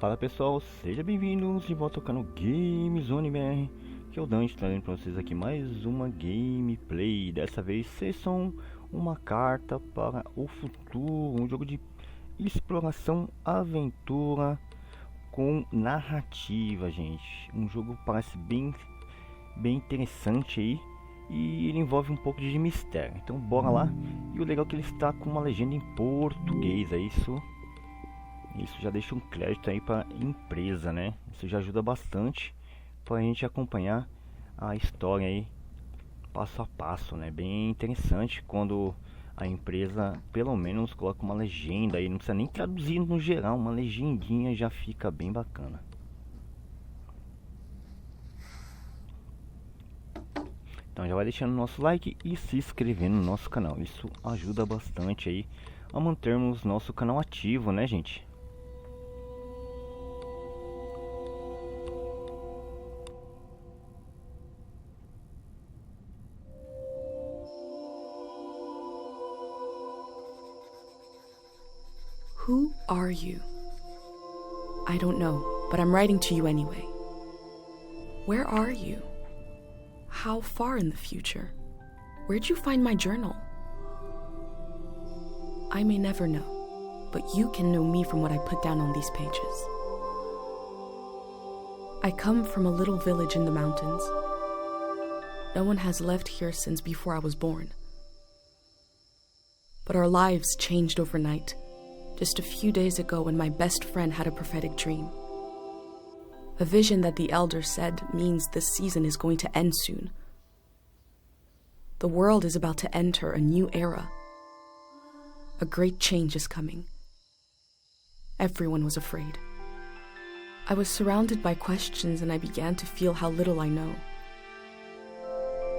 Fala pessoal, sejam bem-vindos de volta ao canal Gamezone BR, que é o Dante trazendo para vocês aqui mais uma gameplay. Dessa vez são uma carta para o futuro, um jogo de exploração, aventura com narrativa, gente. Um jogo parece bem interessante aí, e ele envolve um pouco de mistério. Então bora lá. E o legal é que ele está com uma legenda em português, é isso. Isso já deixa um crédito aí para a empresa, né? Isso já ajuda bastante para a gente acompanhar a história aí passo a passo, né? Bem interessante quando a empresa pelo menos coloca uma legenda aí, não precisa nem traduzir no geral, uma legendinha já fica bem bacana. Então já vai deixando o nosso like e se inscrevendo no nosso canal. Isso ajuda bastante aí a mantermos nosso canal ativo, né, gente? Who are you? I don't know, but I'm writing to you anyway. Where are you? How far in the future? Where'd you find my journal? I may never know, but you can know me from what I put down on these pages. I come from a little village in the mountains. No one has left here since before I was born. But our lives changed overnight. Just a few days ago when my best friend had a prophetic dream. A vision that the elder said means the season is going to end soon. The world is about to enter a new era. A great change is coming. Everyone was afraid. I was surrounded by questions and I began to feel how little I know.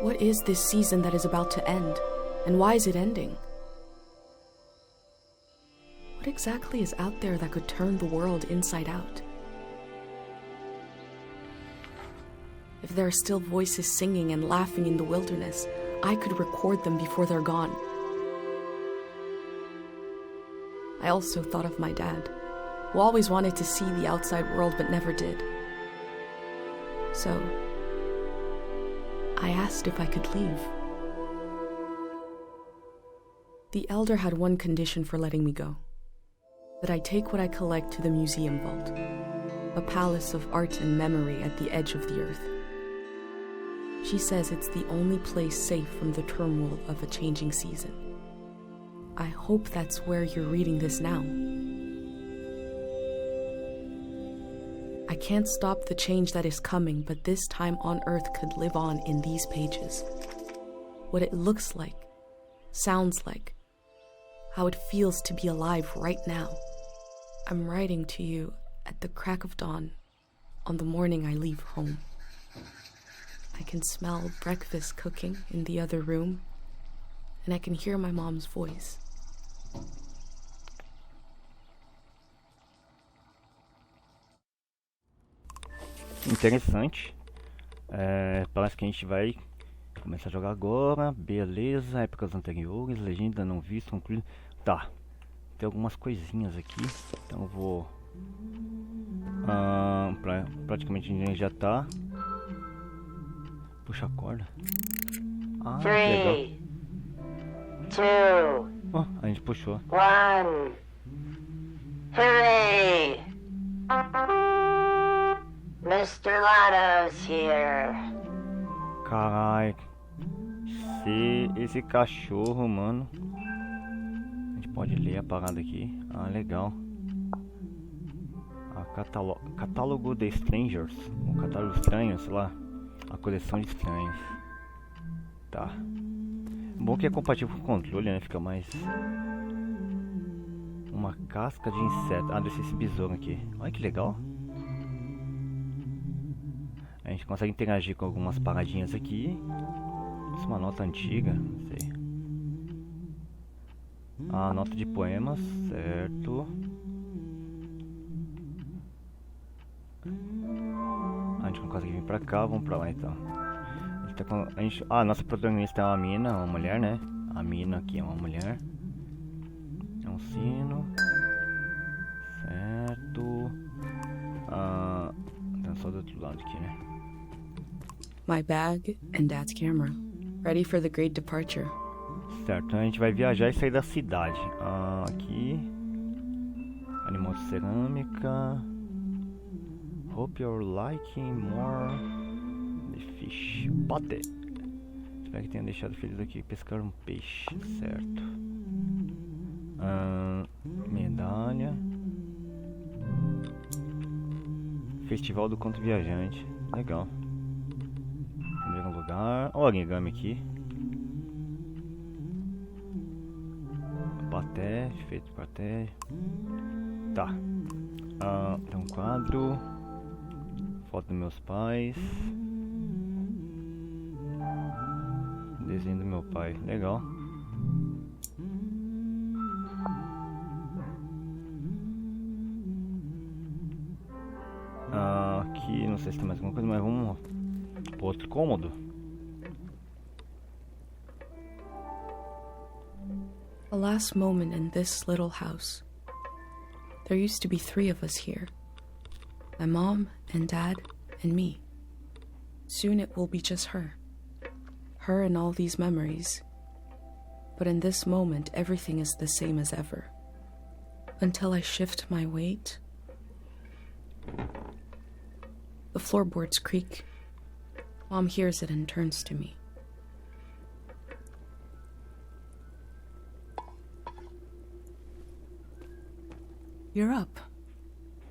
What is this season that is about to end, and why is it ending? What exactly is out there that could turn the world inside out? If there are still voices singing and laughing in the wilderness, I could record them before they're gone. I also thought of my dad, who always wanted to see the outside world but never did. So, I asked if I could leave. The elder had one condition for letting me go. That I take what I collect to the museum vault, a palace of art and memory at the edge of the earth. She says it's the only place safe from the turmoil of a changing season. I hope that's where you're reading this now. I can't stop the change that is coming, but this time on Earth could live on in these pages. What it looks like, sounds like, how it feels to be alive right now. I'm writing to you at the crack of dawn on the morning I leave home. I can smell breakfast cooking in the other room, and I can hear my mom's voice. Interessante. Parece que a gente vai começar a jogar agora. Beleza, épocas anteriores, legenda não vista, concluído. Tá, tem algumas coisinhas aqui, então eu vou praticamente a gente já tá. Puxa a corda. Ah, Three, legal. 2, A gente puxou. 1. Hooray! Mr. Lotto's here. Carai, esse cachorro, mano. A gente pode ler a parada aqui. Ah, legal. Catálogo de Strangers, o catálogo estranho, sei lá, a coleção de estranhos. Tá. Bom que é compatível com o controle, né? Fica mais. Uma casca de inseto. Ah, desse besouro aqui. Olha que legal. A gente consegue interagir com algumas paradinhas aqui. Isso é uma nota antiga, não sei. Ah, nota de poemas, certo. A gente não consegue vir pra cá, vamos pra lá então. A nossa protagonista é uma mina, uma mulher, né? A mina aqui é uma mulher. É um sino. Certo. outro lado aqui, né? My bag and Dad's camera, ready for the great departure. Certo, então a gente vai viajar e sair da cidade. Aqui. Animal de cerâmica. Hope you're liking more the fish. Pate. Espero que tenha deixado feliz aqui pescar um peixe. Certo. Medalha. Festival do Conto Viajante. Legal. Primeiro lugar. Olha o origami aqui. Paté. Feito paté. Tá. Tem um quadro. Foto dos meus pais. Desenho do meu pai. Legal. Aqui não sei se tem mais alguma coisa, mas vamos pro outro cômodo. A last moment in this little house. There used to be 3 of us here. My mom and Dad and me. Soon it will be just her. Her and all these memories. But in this moment, everything is the same as ever. Until I shift my weight. The floorboards creak. Mom hears it and turns to me. You're up.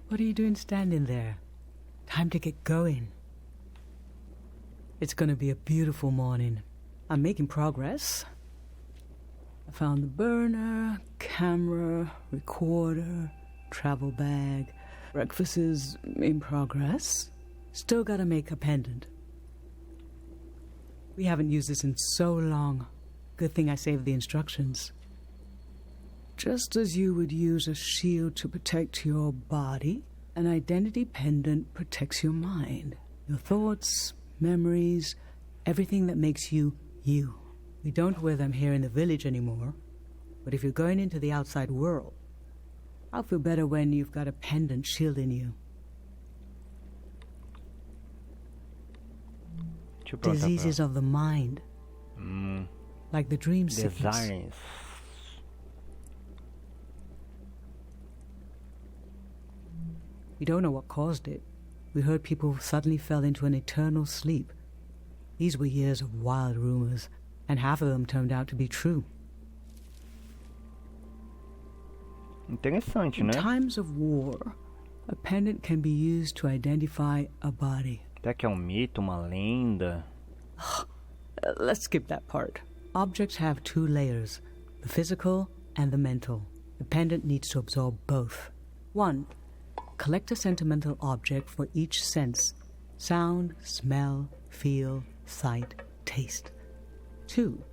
What are you doing standing there? Time to get going. It's gonna be a beautiful morning. I'm making progress. I found the burner, camera, recorder, travel bag. Breakfast is in progress. Still gotta make a pendant. We haven't used this in so long. Good thing I saved the instructions. Just as you would use a shield to protect your body, an identity pendant protects your mind. Your thoughts, memories, everything that makes you, you. We don't wear them here in the village anymore. But if you're going into the outside world, I'll feel better when you've got a pendant shielding you. Diseases of the mind. Like the dream sickness. Designs. We don't know what caused it. We heard people suddenly fell into an eternal sleep. These were years of wild rumors, and half of them turned out to be true. Interessante, In né? times of war, a pendant can be used to identify a body. Será que é um mito, uma lenda? Let's skip that part. Objects have 2 layers, the physical and the mental. The pendant needs to absorb both. 1. Collect a sentimental object for each sense: sound, smell, feel, sight, taste. 2.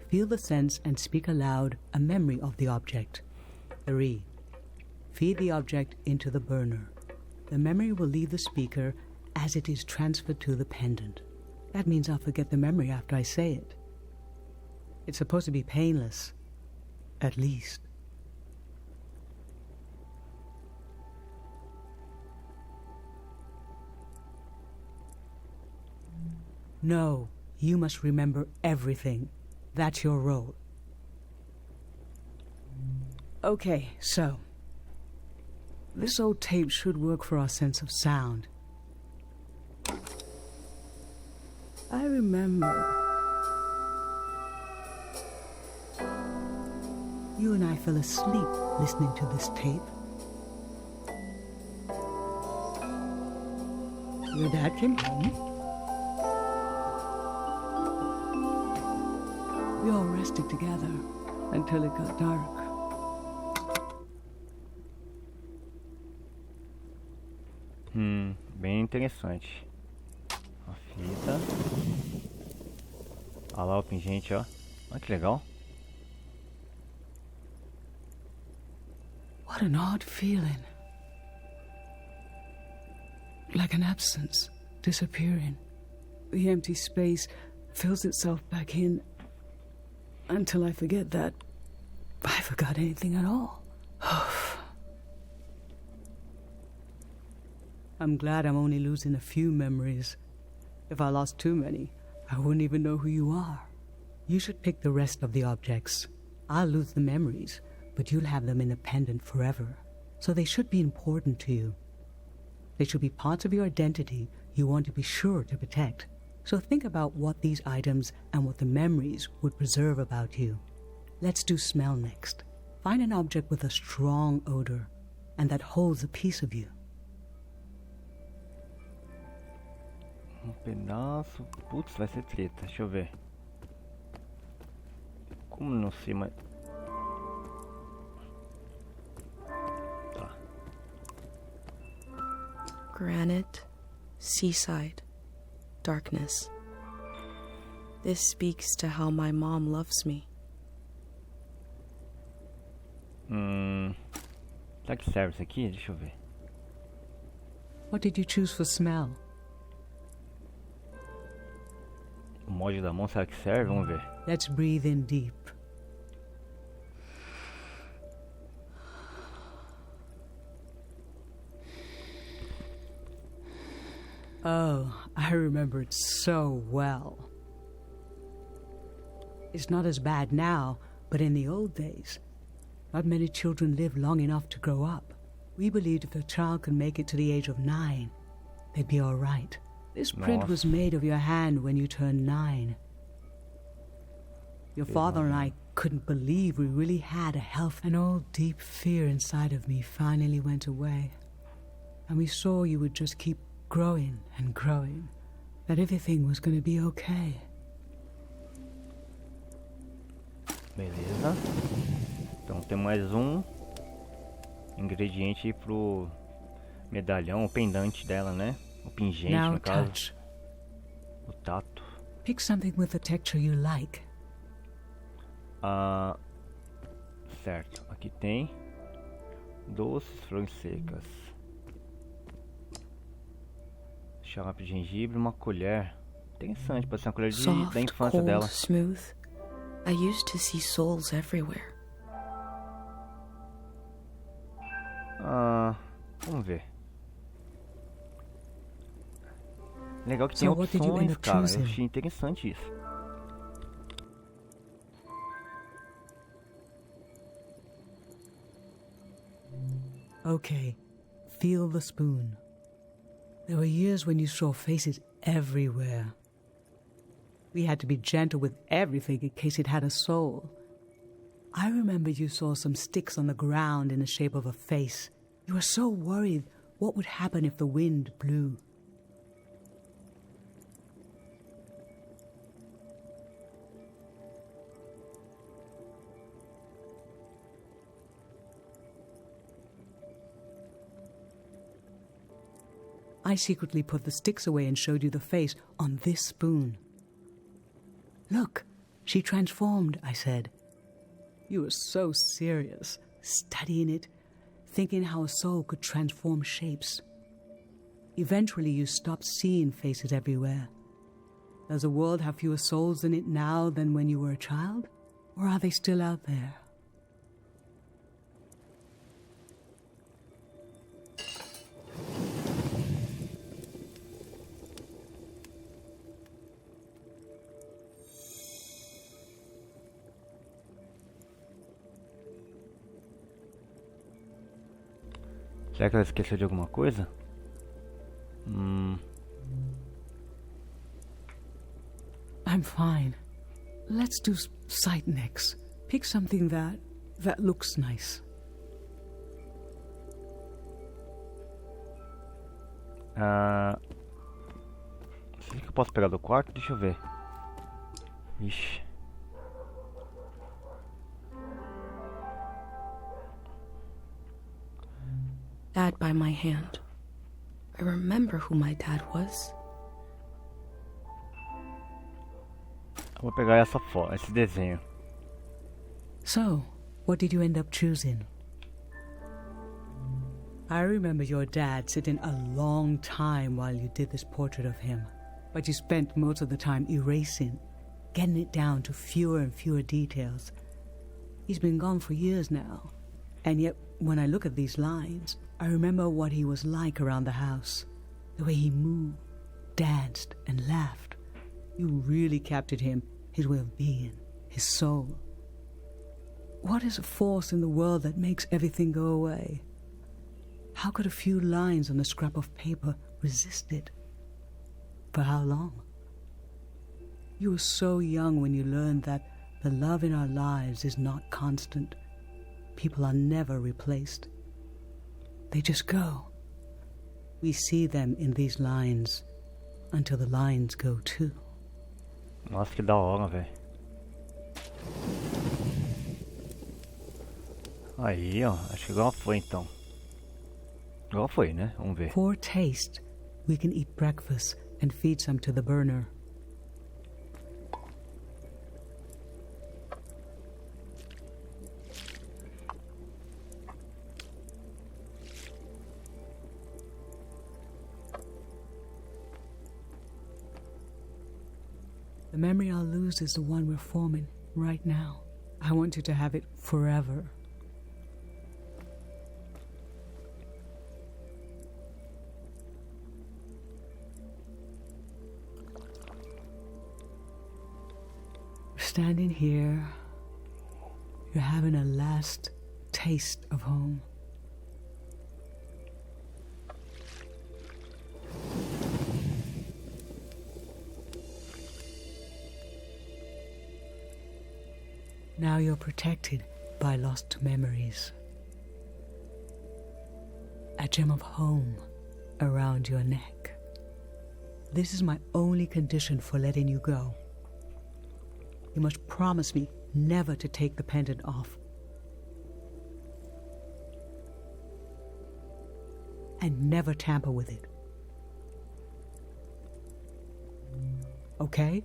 Feel the sense and speak aloud a memory of the object. 3. Feed the object into the burner. The memory will leave the speaker as it is transferred to the pendant. That means I'll forget the memory after I say it. It's supposed to be painless, at least. No, you must remember everything. That's your role. Okay, so this old tape should work for our sense of sound. I remember you and I fell asleep listening to this tape. Your dad came home. We all rested together until it got dark. Bem interessante. A fita. Olha lá o pingente, ó. Olha que legal. What an odd feeling. Like an absence, disappearing. The empty space fills itself back in until I forget that I forgot anything at all. I'm glad I'm only losing a few memories. If I lost too many, I wouldn't even know who you are. You should pick the rest of the objects. I'll lose the memories, but you'll have them independent forever. So they should be important to you. They should be parts of your identity you want to be sure to protect. So think about what these items and what the memories would preserve about you. Let's do smell next. Find an object with a strong odor and that holds a piece of you. Pedaço. Putz, vai ser treta. Deixa eu ver. Como não sei mais. Tá. Granite, seaside, darkness. This speaks to how my mom loves me. Será que serve isso aqui? Deixa eu ver. What did you choose for smell? O molde da mão, será que serve? Vamos ver. Let's breathe in deep. Oh, I remember it so well. It's not as bad now, but in the old days, not many children lived long enough to grow up. We believed if a child could make it to the age of 9, they'd be all right. This print was made of your hand when you turned 9. Your father and I couldn't believe we really had a health. An old deep fear inside of me finally went away. And we saw you would just keep growing and growing. That everything was going to be okay. Beleza. Então tem mais um ingrediente pro medalhão, o pendante dela, né? O pingente, Now no caso. touch. O tato. Pick something with a texture you like. Certo. Aqui tem doces, flores secas. Xarope de gengibre, uma colher. Interessante, pode ser uma colher da Soft, infância cold, dela. smooth. I used to see souls everywhere. Vamos ver. Legal que tem So what did you end opções, up cara. Eu choosing? achei interessante isso. Okay, feel the spoon. There were years when you saw faces everywhere. We had to be gentle with everything in case it had a soul. I remember you saw some sticks on the ground in the shape of a face. You were so worried what would happen if the wind blew. I secretly put the sticks away and showed you the face on this spoon. Look, she transformed, I said. You were so serious, studying it, thinking how a soul could transform shapes. Eventually you stopped seeing faces everywhere. Does the world have fewer souls in it now than when you were a child? Or are they still out there? Será que ela esqueceu de alguma coisa? I'm fine. Let's do sight next. Pick something that looks nice. Será que eu posso pegar do quarto? Deixa eu ver. Ixi. Dad by my hand. I remember who my dad was. Eu vou pegar essa foto, esse desenho. So, what did you end up choosing? I remember your dad sitting a long time while you did this portrait of him. But you spent most of the time erasing, getting it down to fewer and fewer details. He's been gone for years now. And yet, when I look at these lines, I remember what he was like around the house. The way he moved, danced, and laughed. You really captured him, his way of being, his soul. What is a force in the world that makes everything go away? How could a few lines on a scrap of paper resist it? For how long? You were so young when you learned that the love in our lives is not constant. People are never replaced. They just go. We see them in these lines until the lines go too. Nossa, que da hora, velho. Aí, ó. Acho que igual foi, então. Igual foi, né? Vamos ver. For taste, we can eat breakfast and feed some to the burner. The memory I'll lose is the one we're forming right now. I want you to have it forever. Standing here, you're having a last taste of home. Now you're protected by lost memories. A gem of home around your neck. This is my only condition for letting you go. You must promise me never to take the pendant off. And never tamper with it. Okay?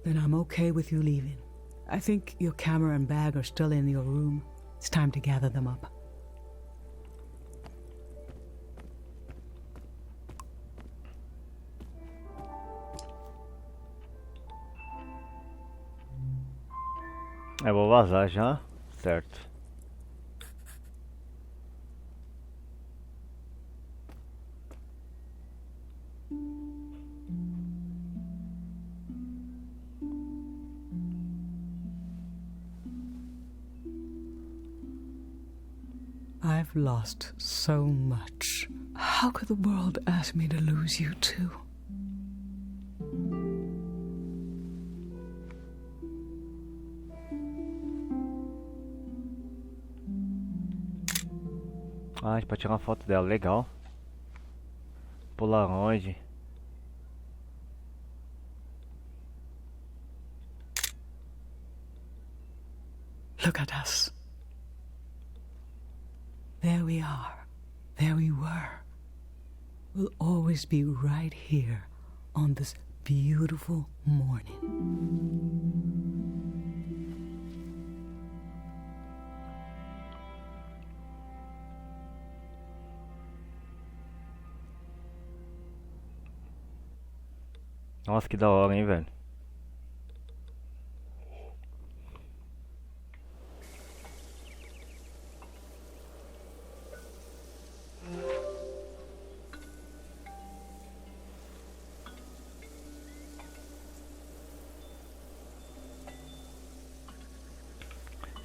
Then I'm okay with you leaving. I think your camera and bag are still in your room. It's time to gather them up. Eu vou vazar já, certo. I've lost so much. How could the world ask me to lose you too? Ah, a gente pode tirar uma foto dela, legal. Polaroid. Look at us. There we are. There we were. We'll always be right here on this beautiful morning. Nossa, que da hora, hein, velho.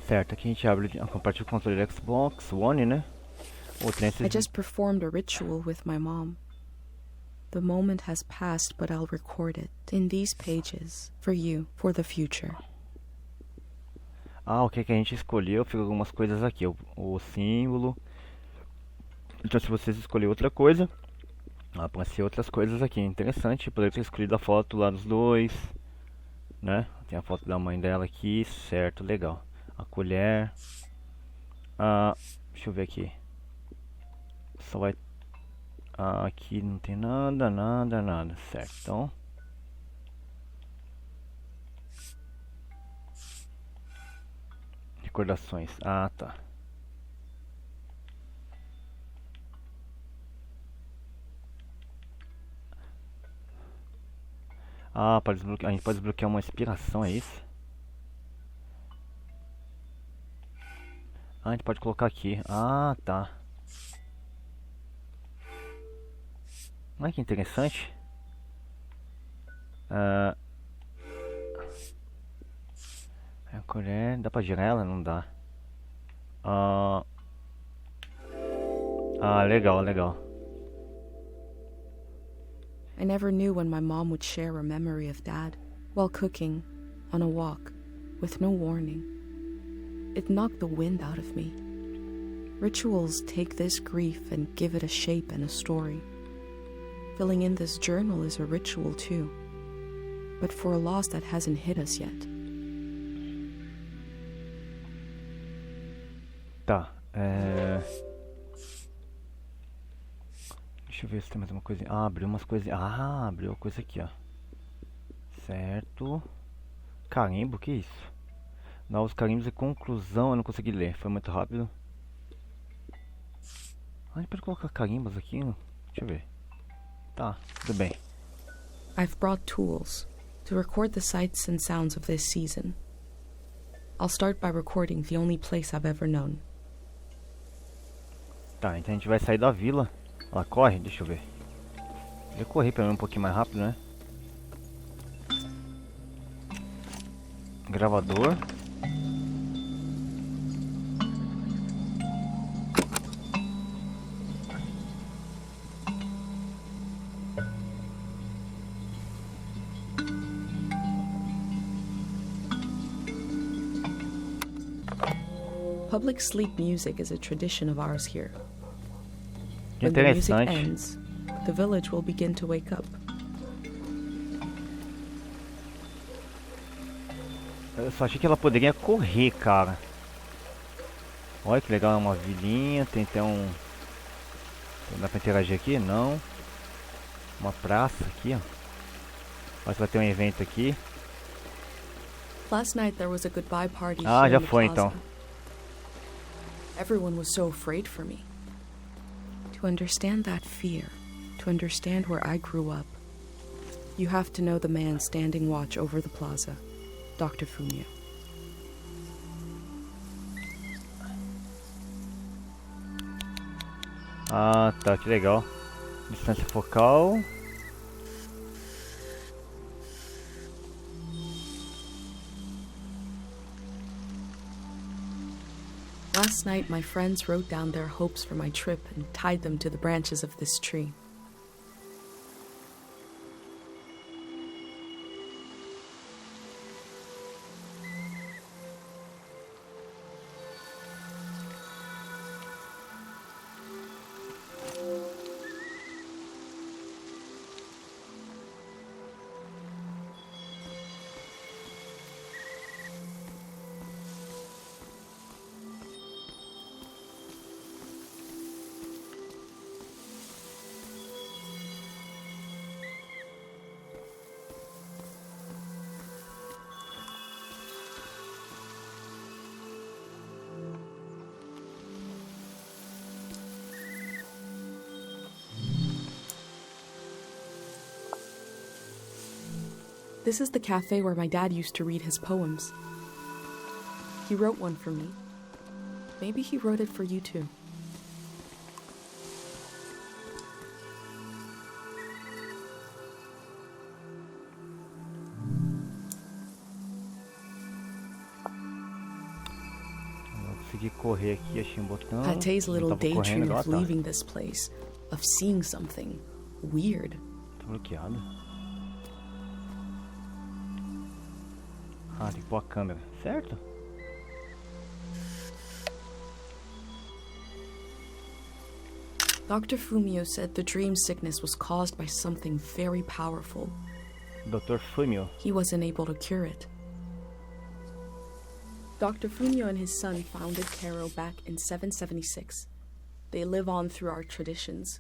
Certo, aqui a gente abre, compartilha o controle do Xbox One, né? I just performed a ritual with my mom. The moment has passed, but I'll record it in these pages for you, for the future. Ah, o que a gente escolheu, fica algumas coisas aqui, o símbolo. Então se vocês escolherem outra coisa, aparecer outras coisas aqui. Interessante, poderia ter escolhido a foto lá dos dois, né? Tem a foto da mãe dela aqui, certo, legal. A colher. Deixa eu ver aqui. Só vai... aqui não tem nada, certo, então... Recordações, tá. A gente pode desbloquear uma inspiração, é isso? A gente pode colocar aqui, tá. Olha que interessante. A colher, dá pra girar ela? Não dá. Legal, legal. I never knew when my mom would share a memory of Dad while cooking, on a walk, with no warning. It knocked the wind out of me. Rituals take this grief and give it a shape and a story. Filling in this journal is a ritual too, but for a loss that hasn't hit us yet. Tá, deixa eu ver se tem mais uma coisa. Abriu umas coisas. Abriu coisa aqui, ó. Certo. Carimbo, que isso? Novos carimbos e conclusão, eu não consegui ler, foi muito rápido. A gente pode colocar carimbos aqui, deixa eu ver. Tá, tudo bem. I've brought tools to record the sights and sounds of this season. I'll start by recording the only place I've ever known. Tá, então a gente vai sair da vila. Ela corre, deixa eu ver. Eu corri pelo menos um pouquinho mais rápido, né? Gravador. Public sleep music is a tradition of ours here. Que When the music interessante. ends, the village will begin to wake up. Eu só achei que ela poderia correr, cara. Olha que legal, é uma vilinha. Tem até um... Dá pra interagir aqui? Não. Uma praça aqui, ó. Olha se vai ter um evento aqui. Last night there was a goodbye party Ah, here já in the foi plaza. então. Everyone was so afraid for me. To understand that fear, to understand where I grew up, you have to know the man standing watch over the plaza, Dr. Fumio. Ah, tá, que legal. Distância focal. Last night, my friends wrote down their hopes for my trip and tied them to the branches of this tree. This is the cafe where my dad used to read his poems. He wrote one for me. Maybe he wrote it for you too. Vou conseguir correr aqui, achei um botão. Pate's little Não tava correndo, daydream agora of tá. leaving this place, of seeing something weird. Tá bloqueado. Ah, tem que pôr a câmera, certo? Dr. Fumio said the dream sickness was caused by something very powerful. Dr. Fumio. He wasn't able to cure it. Dr. Fumio and his son founded Cairo back in 776. They live on through our traditions.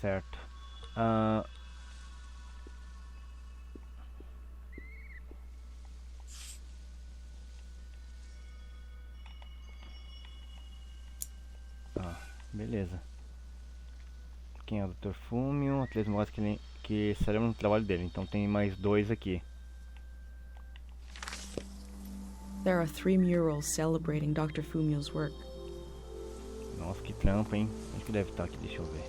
Certo. Beleza. Quem é o Dr. Fumio? Atletas mostra que celebram o trabalho dele. Então tem mais dois aqui. There are 3 murals celebrating Dr. Fumio's work. Nossa, que trampo, hein? Onde que deve estar aqui? Deixa eu ver.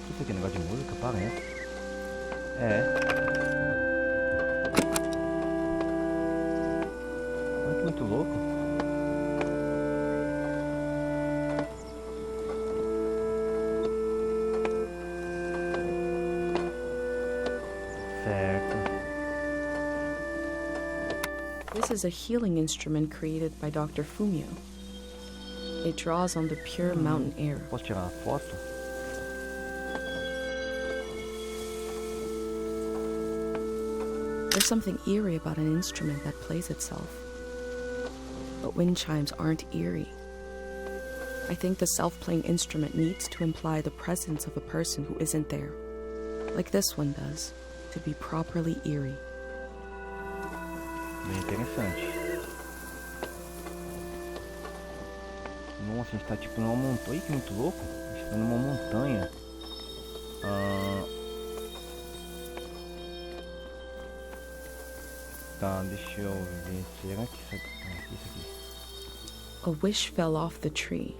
que isso aqui? Negócio de música? Parece. É. Olha que muito louco. Certo. This is a healing instrument created by Dr. Fumio. It draws on the pure mountain air. Posso tirar uma foto? There's something eerie about an instrument that plays itself. But wind chimes aren't eerie. I think the self-playing instrument needs to imply the presence of a person who isn't there, like this one does, to be properly eerie. Bem interessante. Nossa, a gente tá tipo numa montanha. Ih, que muito louco. A gente tá numa montanha. Tá, deixa eu ver. Será que isso aqui? Isso aqui. A wish fell off the tree.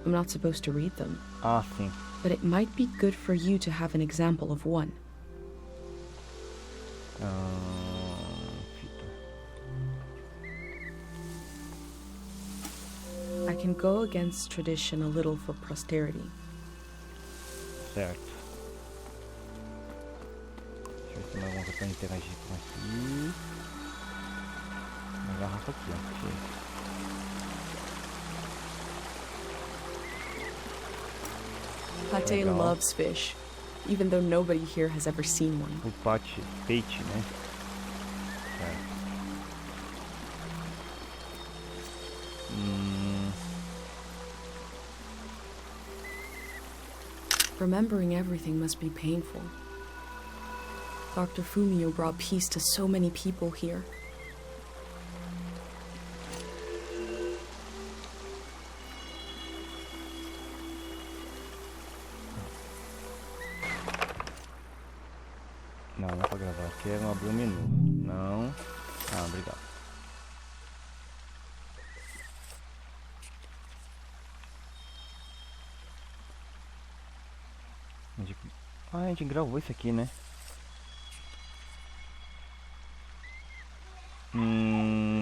I'm not supposed to read them, Ah, sim. but it might be good for you to have an example of one. Fita. I can go against tradition a little for posterity. Certo. Deixa eu ver se tem mais alguma coisa pra interagir com aqui. Uma garrafa aqui, ó. Chega. Pate Legal. loves fish, even though nobody here has ever seen one. O peixe, né? Certo. Remembering everything must be painful. Dr. Fumio brought peace to so many people here. Não, não é pra gravar. Quero abrir o menu. Não. Ah, obrigado. Ah, a gente gravou isso aqui, né?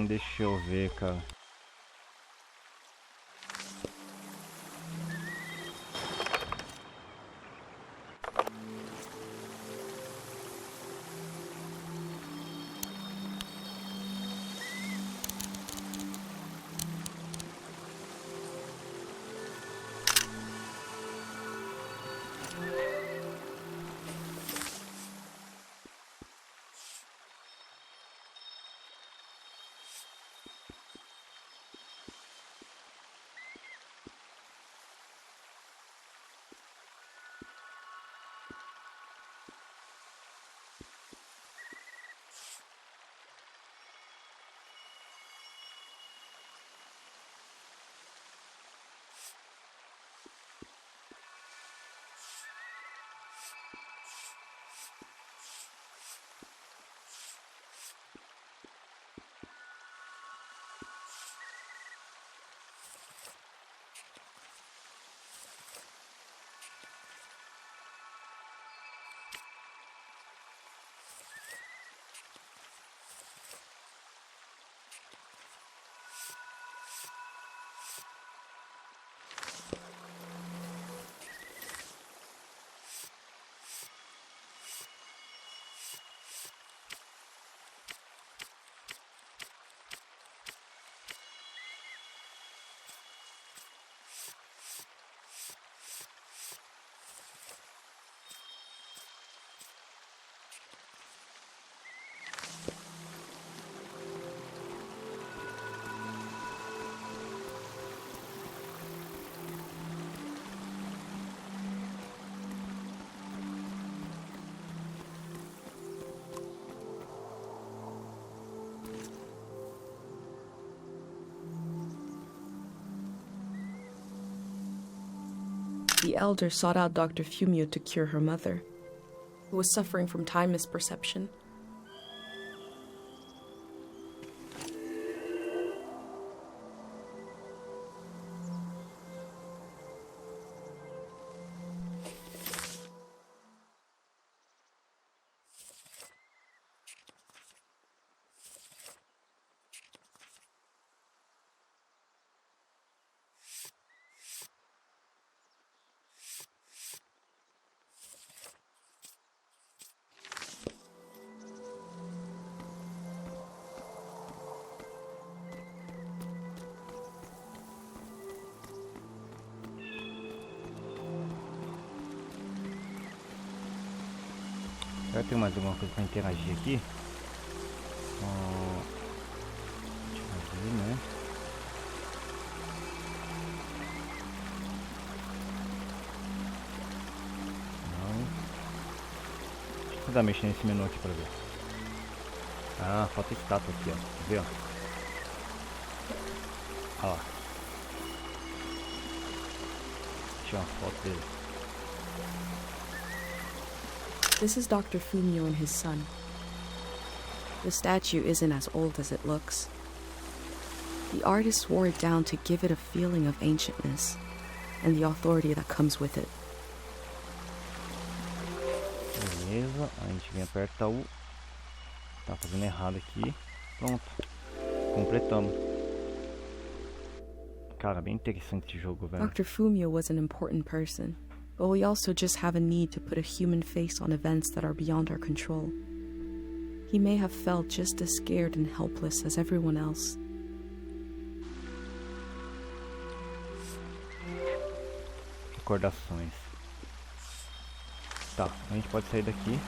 Deixa eu ver, cara. The elder sought out Dr. Fumio to cure her mother, who was suffering from time misperception. Será que tem mais alguma coisa pra interagir aqui? Deixa eu ver, né? Não. Deixa eu tentar mexer nesse menu aqui pra ver. Ah, falta estátua aqui, ó. Quer ver, ó? Olha lá. Tinha uma foto dele. This is Dr. Fumio and his son. The statue isn't as old as it looks. The artist wore it down to give it a feeling of ancientness and the authority that comes with it. Beleza, a gente vem apertar o... Tá fazendo errado aqui. Pronto. Completamos. Cara, bem interessante esse jogo, velho. Dr. Fumio was an important person, but we also just have a need to put a human face on events that are beyond our control. He may have felt just as scared and helpless as everyone else. Recordações. Tá, a gente pode sair daqui.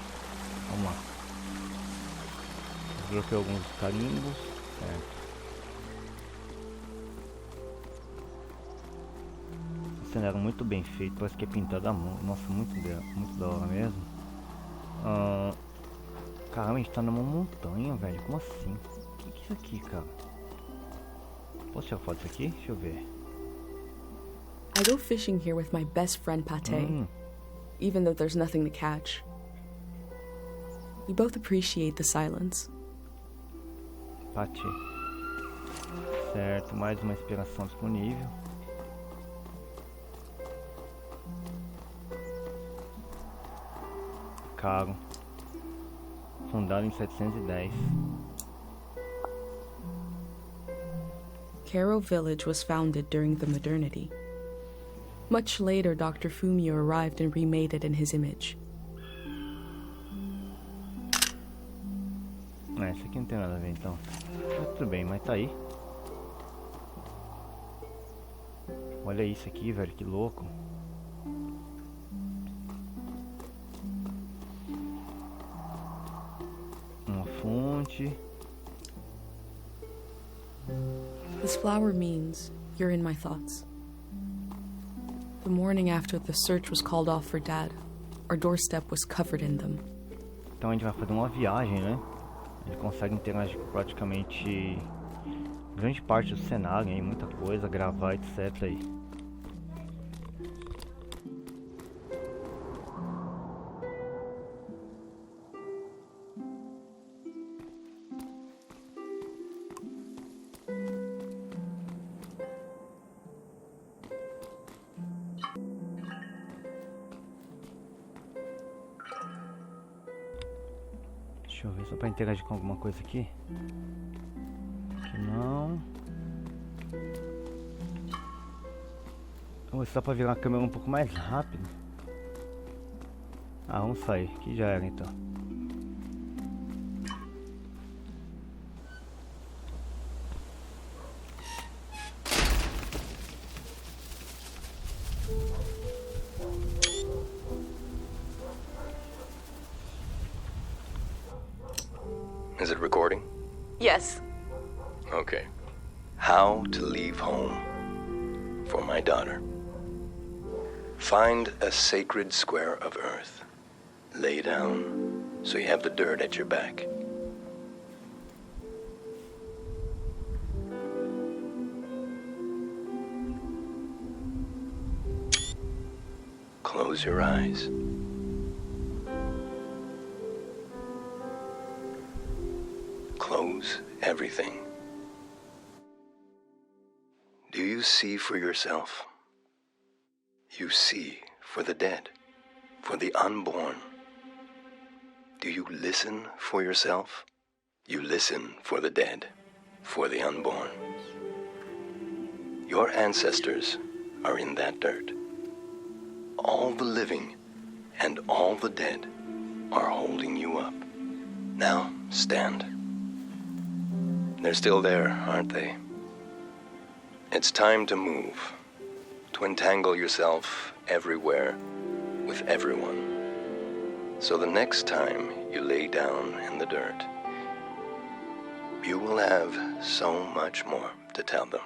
Vamos lá. Desbloqueei alguns carimbos. Certo. O cenário muito bem feito, parece que é pintado à mão. Nossa, muito da hora mesmo. Caramba, a gente tá numa montanha, velho. Como assim? O que é isso aqui, cara? Posso tirar foto disso aqui? Deixa eu ver. I go fishing here with my best friend Pate, even though there's nothing to catch. We both appreciate the silence. Pate. Certo, mais uma inspiração disponível. Caro. Fundado em 710. Caro Village was founded during the modernity. Much later, Dr. Fumio arrived and remade it in his image. Isso aqui não tem nada a ver então. Mas tudo bem, mas tá aí. Olha isso aqui, velho, que louco. Uma fonte. This flower means you're in my thoughts. The morning after the search was called off for Dad, our doorstep was covered in them. Então a gente vai fazer uma viagem, né? A gente consegue interagir com praticamente grande parte do cenário, hein? Muita coisa, gravar, etc. aí. Deixa eu ver, só pra interagir com alguma coisa aqui. Aqui não. Vou só pra virar a câmera um pouco mais rápido. Ah, vamos sair. Aqui já era então. Is it recording? Yes. Okay. How to leave home for my daughter. Find a sacred square of earth. Lay down so you have the dirt at your back. Close your eyes. Close everything. Do you see for yourself? You see for the dead, for the unborn. Do you listen for yourself? You listen for the dead, for the unborn. Your ancestors are in that dirt. All the living and all the dead are holding you up. Now stand. They're still there, aren't they? It's time to move, to entangle yourself everywhere with everyone. So the next time you lay down in the dirt, you will have so much more to tell them.